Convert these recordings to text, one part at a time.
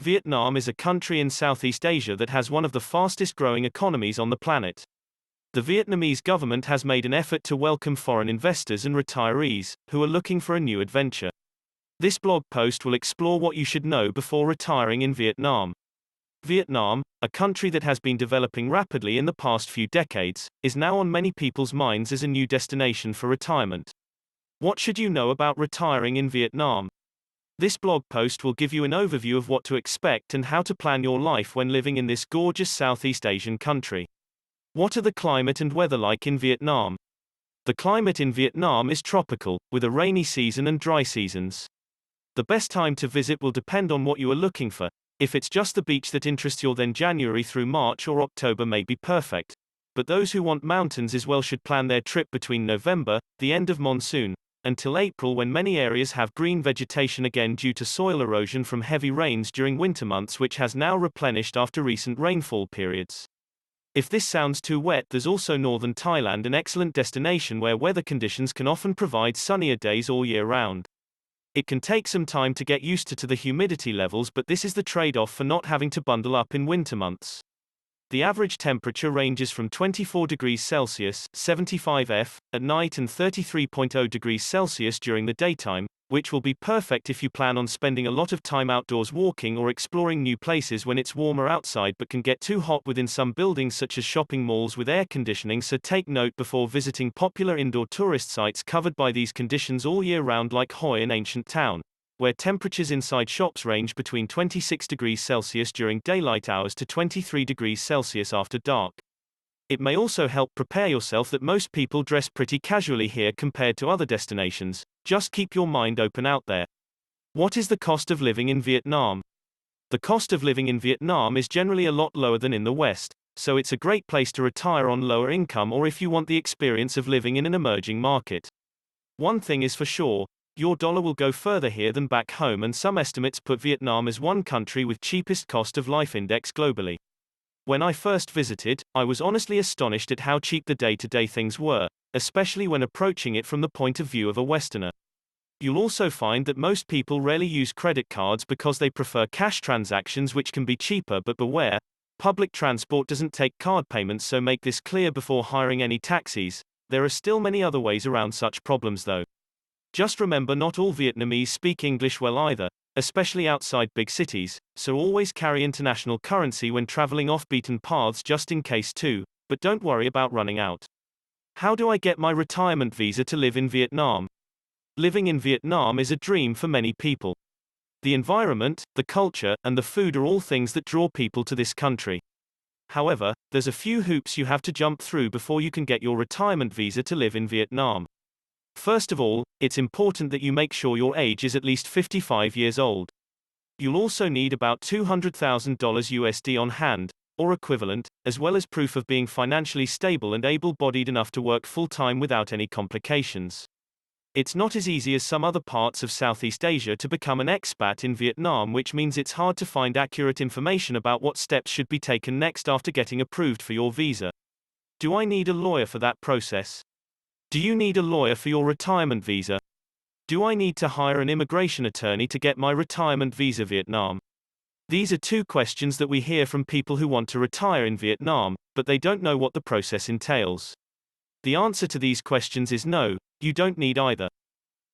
Vietnam is a country in Southeast Asia that has one of the fastest growing economies on the planet. The Vietnamese government has made an effort to welcome foreign investors and retirees who are looking for a new adventure. This blog post will explore what you should know before retiring in Vietnam. Vietnam, a country that has been developing rapidly in the past few decades, is now on many people's minds as a new destination for retirement. What should you know about retiring in Vietnam? This blog post will give you an overview of what to expect and how to plan your life when living in this gorgeous Southeast Asian country. What are the climate and weather like in Vietnam? The climate in Vietnam is tropical, with a rainy season and dry seasons. The best time to visit will depend on what you are looking for. If it's just the beach that interests you, then January through March or October may be perfect. But those who want mountains as well should plan their trip between November, the end of monsoon, until April, when many areas have green vegetation again due to soil erosion from heavy rains during winter months, which has now replenished after recent rainfall periods. If this sounds too wet, there's also northern Thailand, an excellent destination where weather conditions can often provide sunnier days all year round. It can take some time to get used to the humidity levels, but this is the trade-off for not having to bundle up in winter months. The average temperature ranges from 24 degrees Celsius (75 degrees F) at night and 33.0 degrees Celsius during the daytime, which will be perfect if you plan on spending a lot of time outdoors walking or exploring new places when it's warmer outside, but can get too hot within some buildings such as shopping malls with air conditioning, so take note before visiting popular indoor tourist sites covered by these conditions all year round, like Hoi, an ancient town, where temperatures inside shops range between 26 degrees Celsius during daylight hours to 23 degrees Celsius after dark. It may also help prepare yourself that most people dress pretty casually here compared to other destinations. Just keep your mind open out there. What is the cost of living in Vietnam? The cost of living in Vietnam is generally a lot lower than in the West, so it's a great place to retire on lower income or if you want the experience of living in an emerging market. One thing is for sure, your dollar will go further here than back home, and some estimates put Vietnam as one country with cheapest cost of life index globally. When I first visited, I was honestly astonished at how cheap the day-to-day things were, especially when approaching it from the point of view of a Westerner. You'll also find that most people rarely use credit cards because they prefer cash transactions, which can be cheaper, but beware, public transport doesn't take card payments, so make this clear before hiring any taxis. There are still many other ways around such problems though. Just remember, not all Vietnamese speak English well either, especially outside big cities, so always carry international currency when traveling off beaten paths just in case too, but don't worry about running out. How do I get my retirement visa to live in Vietnam? Living in Vietnam is a dream for many people. The environment, the culture, and the food are all things that draw people to this country. However, there's a few hoops you have to jump through before you can get your retirement visa to live in Vietnam. First of all, it's important that you make sure your age is at least 55 years old. You'll also need about $200,000 USD on hand, or equivalent, as well as proof of being financially stable and able-bodied enough to work full-time without any complications. It's not as easy as some other parts of Southeast Asia to become an expat in Vietnam, which means it's hard to find accurate information about what steps should be taken next after getting approved for your visa. Do I need a lawyer for that process? Do you need a lawyer for your retirement visa? Do I need to hire an immigration attorney to get my retirement visa Vietnam? These are two questions that we hear from people who want to retire in Vietnam, but they don't know what the process entails. The answer to these questions is no, you don't need either.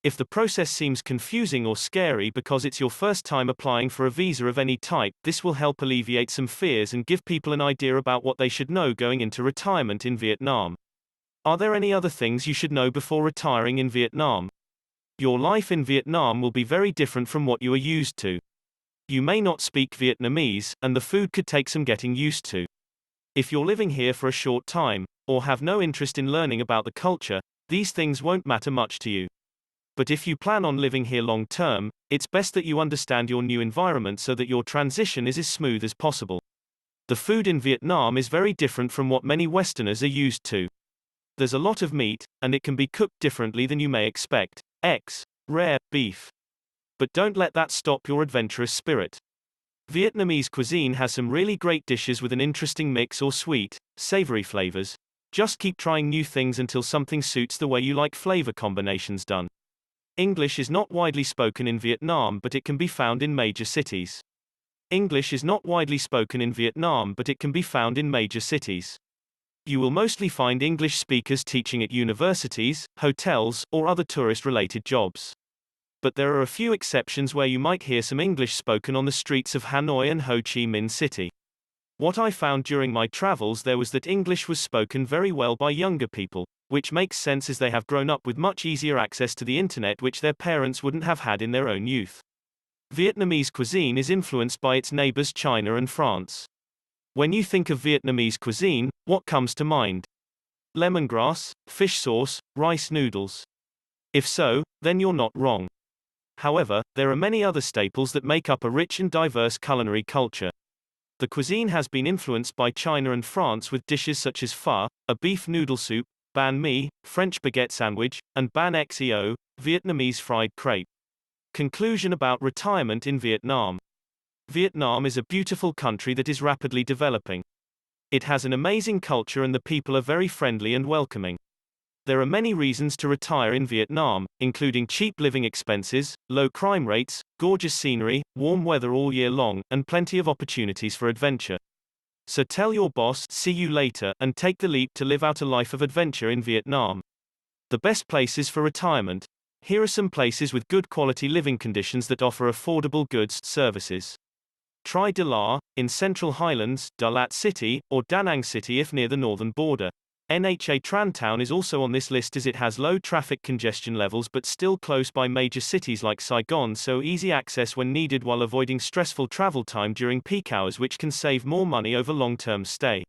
If the process seems confusing or scary because it's your first time applying for a visa of any type, this will help alleviate some fears and give people an idea about what they should know going into retirement in Vietnam. Are there any other things you should know before retiring in Vietnam? Your life in Vietnam will be very different from what you are used to. You may not speak Vietnamese, and the food could take some getting used to. If you're living here for a short time, or have no interest in learning about the culture, these things won't matter much to you. But if you plan on living here long term, it's best that you understand your new environment so that your transition is as smooth as possible. The food in Vietnam is very different from what many Westerners are used to. There's a lot of meat, and it can be cooked differently than you may expect. Rare beef. But don't let that stop your adventurous spirit. Vietnamese cuisine has some really great dishes with an interesting mix or sweet, savory flavors. Just keep trying new things until something suits the way you like flavor combinations done. English is not widely spoken in Vietnam, but it can be found in major cities. English is not widely spoken in Vietnam, but it can be found in major cities. You will mostly find English speakers teaching at universities, hotels, or other tourist-related jobs. But there are a few exceptions where you might hear some English spoken on the streets of Hanoi and Ho Chi Minh City. What I found during my travels there was that English was spoken very well by younger people, which makes sense as they have grown up with much easier access to the internet which their parents wouldn't have had in their own youth. Vietnamese cuisine is influenced by its neighbors China and France. When you think of Vietnamese cuisine, what comes to mind? Lemongrass, fish sauce, rice noodles. If so, then you're not wrong. However, there are many other staples that make up a rich and diverse culinary culture. The cuisine has been influenced by China and France with dishes such as pho, a beef noodle soup, banh mi, French baguette sandwich, and banh xeo, Vietnamese fried crepe. Conclusion about retirement in Vietnam. Vietnam is a beautiful country that is rapidly developing. It has an amazing culture and the people are very friendly and welcoming. There are many reasons to retire in Vietnam, including cheap living expenses, low crime rates, gorgeous scenery, warm weather all year long, and plenty of opportunities for adventure. So tell your boss, see you later, and take the leap to live out a life of adventure in Vietnam. The best places for retirement. Here are some places with good quality living conditions that offer affordable goods, services. Try Da La, in Central Highlands, Da Lat City, or Da Nang City if near the northern border. Nha Tran Town is also on this list as it has low traffic congestion levels but still close by major cities like Saigon, so easy access when needed while avoiding stressful travel time during peak hours, which can save more money over long-term stay.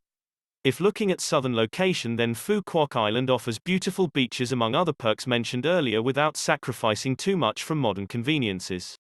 If looking at southern location, then Phu Quoc Island offers beautiful beaches among other perks mentioned earlier without sacrificing too much from modern conveniences.